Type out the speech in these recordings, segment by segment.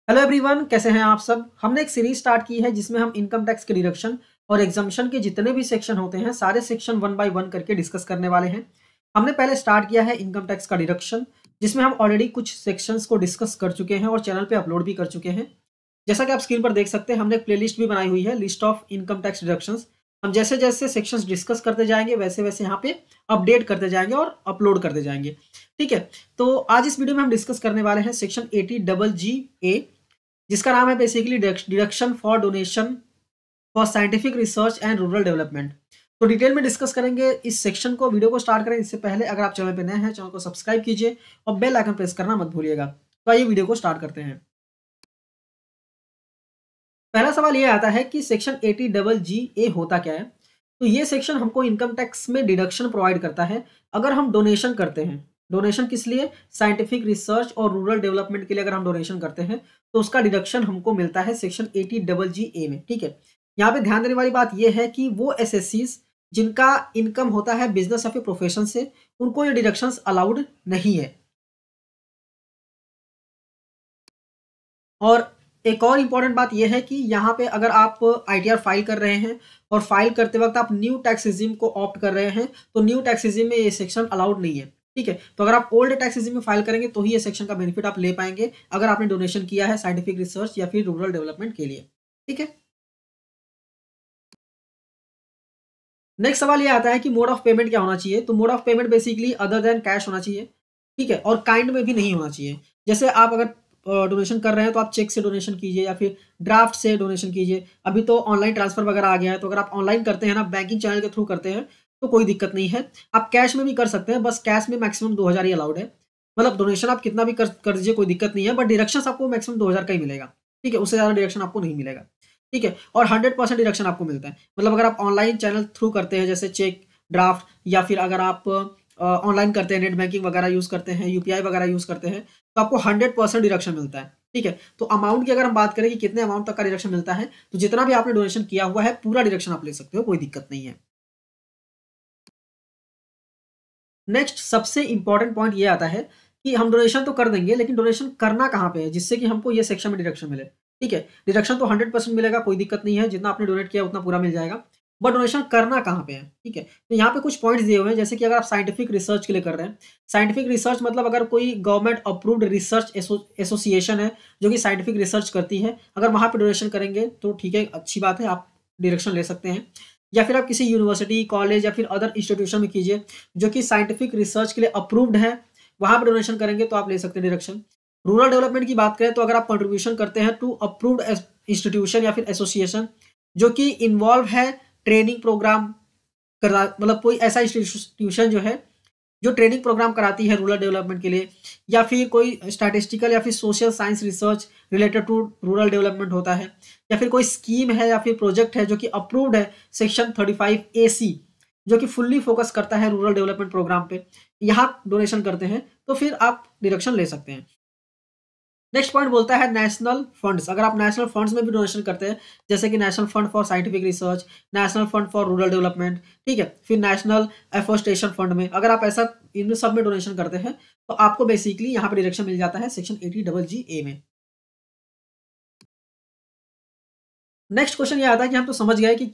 Hello everyone, कैसे हैं आप सब। हमने एक सीरीज स्टार्ट की है जिसमें हम इनकम टैक्स के डिडक्शन और एग्जम्पशन के जितने भी सेक्शन होते हैं सारे सेक्शन वन बाय वन करके डिस्कस करने वाले हैं। हमने पहले स्टार्ट किया है इनकम टैक्स का डिडक्शन, जिसमें हम ऑलरेडी कुछ सेक्शंस को डिस्कस कर चुके हैं और चैनल पे अपलोड भी कर चुके हैं। जैसा कि आप स्क्रीन पर देख सकते हैं, हमने एक प्लेलिस्ट भी बनाई हुई है, list of income tax deductions. हम जैसे जैसे सेक्शंस डिस्कस करते जाएंगे वैसे वैसे यहाँ पे अपडेट करते जाएंगे और अपलोड करते जाएंगे। ठीक है, तो आज इस वीडियो में हम डिस्कस करने वाले हैं सेक्शन 80GA, जिसका नाम है basically deduction for donation for scientific research and rural development. तो डिटेल में डिस्कस करेंगे इस सेक्शन को। वीडियो को स्टार्ट करें इससे पहले अगर आप चैनल पे नए हैं, चैनल को सब्सक्राइब कीजिए और बेल आइकन प्रेस करना मत भूलिएगा। तो आइए वीडियो को स्टार्ट करते हैं। पहला सवाल ये आता है कि सेक्शन 80GA होता क्या है। तो ये सेक्शन हमको इनकम टैक्स में डिडक्शन प्रोवाइड करता है अगर हम डोनेशन करते हैं। डोनेशन किस लिए? साइंटिफिक रिसर्च और रूरल डेवलपमेंट के लिए अगर हम डोनेशन करते हैं तो उसका डिडक्शन हमको मिलता है सेक्शन 80GA में। ठीक है, यहाँ पे ध्यान देने वाली बात यह है कि वो एसएससीज जिनका इनकम होता है बिजनेस या फिर प्रोफेशन से, उनको ये डिडक्शंस अलाउड नहीं है। और एक और इम्पॉर्टेंट बात यह है कि यहाँ पे अगर आप आईटीआर फाइल कर रहे हैं और फाइल करते वक्त आप न्यू टैक्स रिजिम को ऑप्ट कर रहे हैं तो न्यू टैक्स रिजिम में ये सेक्शन अलाउड नहीं है। ठीक है, तो अगर आप ओल्ड टैक्स रिजिम में फाइल करेंगे तो ही ये सेक्शन का बेनिफिट आप ले पाएंगे अगर आपने डोनेशन किया है साइंटिफिक रिसर्च या फिर रूरल डेवलपमेंट के लिए। ठीक है, नेक्स्ट सवाल ये आता है कि मोड ऑफ पेमेंट क्या होना चाहिए। तो mode of payment basically other than cash होना चाहिए। ठीक है, और काइंड में भी नहीं होना चाहिए। जैसे आप अगर डोनेशन कर रहे हैं तो आप चेक से डोनेशन कीजिए या फिर ड्राफ्ट से डोनेशन कीजिए। अभी तो ऑनलाइन ट्रांसफर वगैरह आ गया है, तो अगर आप ऑनलाइन करते हैं ना, बैंकिंग चैनल के थ्रू करते हैं तो कोई दिक्कत नहीं है। आप कैश में भी कर सकते हैं, बस कैश में मैक्सिमम 2000 ही अलाउड है। मतलब डोनेशन आप कितना भी कर दीजिए, कोई दिक्कत नहीं है, बट डिडक्शन आपको मैक्सिमम 2000 का ही मिलेगा। ठीक है, उससे ज़्यादा डिडक्शन आपको नहीं मिलेगा। ठीक है, और 100% डिडक्शन आपको मिलता है। मतलब अगर आप ऑनलाइन चैनल थ्रू करते हैं जैसे चेक, ड्राफ्ट, या फिर अगर आप ऑनलाइन करते हैं, नेट बैंकिंग वगैरह यूज़ करते हैं, यूपीआई वगैरह यूज़ करते हैं, तो आपको 100% डिडक्शन मिलता है। ठीक है, तो अमाउंट की अगर हम बात करें कि कितने अमाउंट तक का डिडक्शन मिलता है, तो जितना भी आपने डोनेशन किया हुआ है पूरा डिडक्शन आप ले सकते हो, कोई दिक्कत नहीं है। नेक्स्ट सबसे इंपॉर्टेंट पॉइंट ये आता है कि हम डोनेशन तो कर देंगे, लेकिन डोनेशन करना कहाँ पे है जिससे कि हमको ये सेक्शन में डिडक्शन मिले। ठीक है, डिडक्शन तो 100% मिलेगा, कोई दिक्कत नहीं है, जितना आपने डोनेट किया उतना पूरा मिल जाएगा। बट डोनेशन करना कहाँ पे है? ठीक है, तो यहाँ पे कुछ पॉइंट्स दिए हुए हैं, जैसे कि अगर आप साइंटिफिक रिसर्च के लिए कर रहे हैं। साइंटिफिक रिसर्च मतलब अगर कोई गवर्नमेंट अप्रूव्ड रिसर्च एसोसिएशन है जो कि साइंटिफिक रिसर्च करती है, अगर वहाँ पे डोनेशन करेंगे तो ठीक है, अच्छी बात है, आप डिरेक्शन ले सकते हैं। या फिर आप किसी यूनिवर्सिटी, कॉलेज या फिर अदर इंस्टीट्यूशन में कीजिए जो कि साइंटिफिक रिसर्च के लिए अप्रूव्ड है, वहाँ पर डोनेशन करेंगे तो आप ले सकते हैं डिरेक्शन। रूरल डेवलपमेंट की बात करें तो अगर आप कंट्रीब्यूशन करते हैं टू अप्रूव्ड इंस्टीट्यूशन या फिर एसोसिएशन जो कि इन्वॉल्व है ट्रेनिंग प्रोग्राम करा, मतलब कोई ऐसा इंस्टीट्यूशन जो है जो ट्रेनिंग प्रोग्राम कराती है रूरल डेवलपमेंट के लिए, या फिर कोई स्टैटिस्टिकल या फिर social science research related to rural development होता है, या फिर कोई स्कीम है या फिर प्रोजेक्ट है जो कि अप्रूव्ड है सेक्शन 35AC, जो कि फुल्ली फोकस करता है रूरल डेवलपमेंट प्रोग्राम पे, यहाँ डोनेशन करते हैं तो फिर आप डिडक्शन ले सकते हैं। नेक्स्ट पॉइंट बोलता है नेशनल फंड्स। अगर आप नेशनल फंड्स में भी डोनेशन करते हैं, जैसे कि national fund for scientific research, national fund for rural development, ठीक है, फिर नेशनल एफोरेस्टेशन फंड में, अगर आप ऐसा इन सब में डोनेशन करते हैं तो आपको बेसिकली यहाँ पे डिरेक्शन मिल जाता है सेक्शन 80GA में। नेक्स्ट क्वेश्चन ये आता है कि हम तो समझ गए कि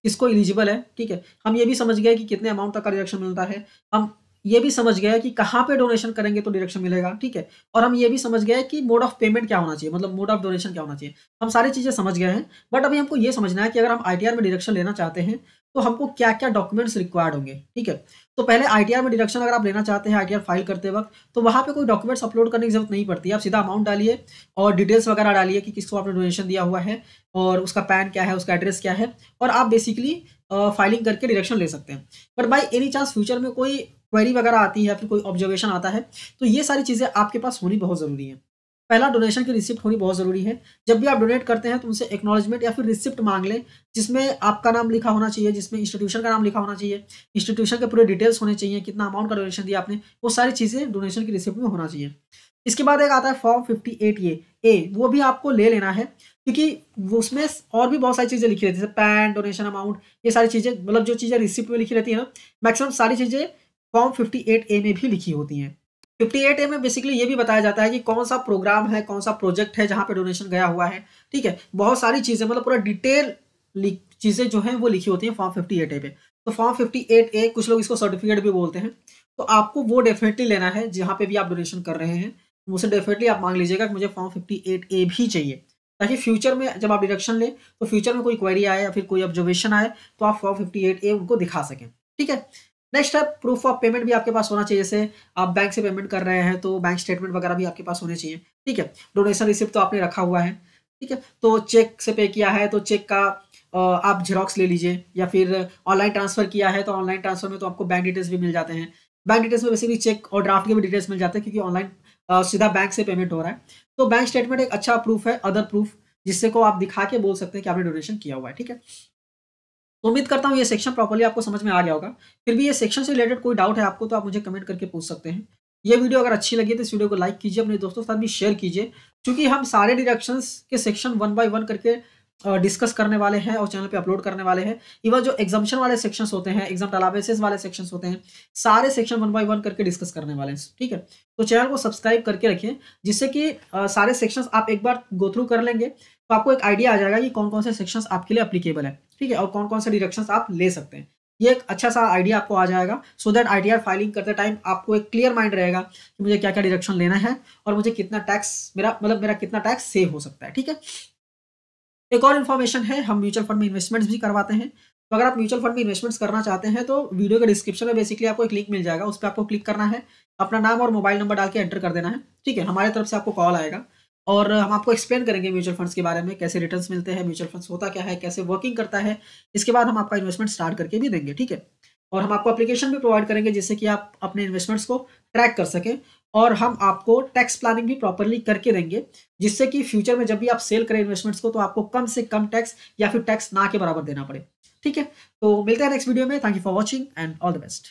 किसको एलिजिबल है। ठीक है, हम ये भी समझ गए कि कितने अमाउंट तक का डिडक्शन मिलता है, हम ये भी समझ गए कि कहाँ पे डोनेशन करेंगे तो डिडक्शन मिलेगा। ठीक है, और हम ये भी समझ गए कि मोड ऑफ पेमेंट क्या होना चाहिए, मतलब मोड ऑफ डोनेशन क्या होना चाहिए। हम सारी चीज़ें समझ गए हैं, बट अभी हमको ये समझना है कि अगर हम आईटीआर में डिडक्शन लेना चाहते हैं तो हमको क्या क्या डॉक्यूमेंट्स रिक्वायर्ड होंगे। ठीक है, तो पहले आईटीआर में डिडक्शन अगर आप लेना चाहते हैं आईटीआर फाइल करते वक्त, तो वहाँ पे कोई डॉक्यूमेंट्स अपलोड करने की जरूरत नहीं पड़ती है। आप सीधा अमाउंट डालिए और डिटेल्स वगैरह डालिए कि किसको आपने डोनेशन दिया हुआ है और उसका पैन क्या है, उसका एड्रेस क्या है, और आप बेसिकली फाइलिंग करके डिडक्शन ले सकते हैं। But by any chance future में कोई क्वेरी वगैरह आती है या फिर कोई ऑब्जर्वेशन आता है तो ये सारी चीज़ें आपके पास होनी बहुत ज़रूरी है। पहला, डोनेशन की रिसिप्ट होनी बहुत ज़रूरी है। जब भी आप डोनेट करते हैं तो उनसे एक्नॉलेजमेंट या फिर रिसिप्ट मांग लें, जिसमें आपका नाम लिखा होना चाहिए, जिसमें इंस्टीट्यूशन का नाम लिखा होना चाहिए, इंस्टीट्यूशन के पूरे डिटेल्स होने चाहिए, कितना अमाउंट का डोनेशन दिया आपने, वो सारी चीज़ें डोनेशन की रिसिप्ट में होना चाहिए। इसके बाद एक आता है फॉर्म 58A, वो भी आपको ले लेना है क्योंकि वो उसमें और भी बहुत सारी चीज़ें लिखी रहती है, जैसे पैन, डोनेशन अमाउंट, ये सारी चीज़ें, मतलब जो चीज़ें रिसिप्ट में लिखी रहती है ना, मैक्सिमम सारी चीज़ें फॉर्म 58A में भी लिखी होती हैं। 58A में बेसिकली ये भी बताया जाता है कि कौन सा प्रोग्राम है, कौन सा प्रोजेक्ट है जहाँ पे डोनेशन गया हुआ है, ठीक है। बहुत सारी चीज़ें मतलब पूरा डिटेल चीज़ें जो हैं वो लिखी होती हैं फॉर्म 58A पे। तो फॉर्म 58A कुछ लोग इसको सर्टिफिकेट भी बोलते हैं। तो आपको वो डेफिनेटली लेना है जहाँ पे भी आप डोनेशन कर रहे हैं। मुझसे डेफिनेटली आप मांग लीजिएगा कि मुझे फॉर्म 58A भी चाहिए, ताकि फ्यूचर में जब आप डिडक्शन लें तो फ्यूचर में कोई क्वेरी आए या फिर कोई ऑब्जर्वेशन आए तो आप फॉर्म 58A उनको दिखा सकें, ठीक है। नेक्स्ट है प्रूफ ऑफ पेमेंट भी आपके पास होना चाहिए। जैसे आप बैंक से पेमेंट कर रहे हैं तो बैंक स्टेटमेंट वगैरह भी आपके पास होने चाहिए, ठीक है। डोनेशन रिसिप्ट तो आपने रखा हुआ है, ठीक है। तो चेक से पे किया है तो चेक का आप जेरॉक्स ले लीजिए, या फिर ऑनलाइन ट्रांसफर किया है तो ऑनलाइन ट्रांसफर में तो आपको बैंक डिटेल्स भी मिल जाते हैं। बैंक डिटेल्स में बेसिकली चेक और ड्राफ्ट के भी डिटेल्स मिल जाते हैं, क्योंकि ऑनलाइन सीधा बैंक से पेमेंट हो रहा है। तो बैंक स्टेटमेंट एक अच्छा प्रूफ है, अदर प्रूफ, जिससे को आप दिखा के बोल सकते हैं कि आपने डोनेशन किया हुआ है, ठीक है। तो उम्मीद करता हूँ ये सेक्शन प्रॉपर्ली आपको समझ में आ गया होगा। फिर भी ये सेक्शन से रिलेटेड कोई डाउट है आपको तो आप मुझे कमेंट करके पूछ सकते हैं। ये वीडियो अगर अच्छी लगी तो इस वीडियो को लाइक कीजिए, अपने दोस्तों के साथ भी शेयर कीजिए, क्योंकि हम सारे डिडक्शंस के सेक्शन 1 बाय 1 करके डिस्कस करने वाले हैं और चैनल पे अपलोड करने वाले हैं। इवन जो एग्जाम्पशन वाले सेक्शंस होते हैं, एग्जाम अलाउंसेस वाले सेक्शंस होते हैं, सारे सेक्शन 1 बाय 1 करके डिस्कस करने वाले हैं, ठीक है। तो चैनल को सब्सक्राइब करके रखिए, जिससे कि सारे सेक्शंस आप एक बार गो थ्रू कर लेंगे तो आपको एक आइडिया आ जाएगा कि कौन कौन से सेक्शंस आपके लिए एप्लीकेबल है, ठीक है, और कौन कौन से डिडक्शंस आप ले सकते हैं। ये एक अच्छा सा आइडिया आपको आ जाएगा, सो दैट आईटीआर फाइलिंग करते टाइम आपको एक क्लियर माइंड रहेगा कि मुझे क्या क्या डिडक्शन लेना है और मुझे कितना टैक्स मेरा कितना टैक्स सेव हो सकता है, ठीक है। एक और इन्फॉर्मेशन है, हम म्यूचुअल फंड में इन्वेस्टमेंट्स भी करवाते हैं। तो अगर आप म्यूचुअल फंड में इन्वेस्टमेंट्स करना चाहते हैं तो वीडियो के डिस्क्रिप्शन में बेसिकली आपको एक लिंक मिल जाएगा, उस पर आपको क्लिक करना है, अपना नाम और मोबाइल नंबर डाल के एंटर कर देना है, ठीक है। हमारी तरफ से आपको कॉल आएगा और हम आपको एक्सप्लेन करेंगे म्यूचुअल फंड्स के बारे में, कैसे रिटर्न्स मिलते हैं, म्यूचुअल फंड्स होता क्या है, कैसे वर्किंग करता है। इसके बाद हम आपका इन्वेस्टमेंट स्टार्ट करके भी देंगे, ठीक है। और हम आपको एप्लीकेशन भी प्रोवाइड करेंगे जिससे कि आप अपने इन्वेस्टमेंट्स को ट्रैक कर सकें, और हम आपको टैक्स प्लानिंग भी प्रॉपर्ली करके देंगे, जिससे कि फ्यूचर में जब भी आप सेल करें इन्वेस्टमेंट्स को तो आपको कम से कम टैक्स या फिर टैक्स ना के बराबर देना पड़े, ठीक है। तो मिलते हैं नेक्स्ट वीडियो में। Thank you for watching and all the best.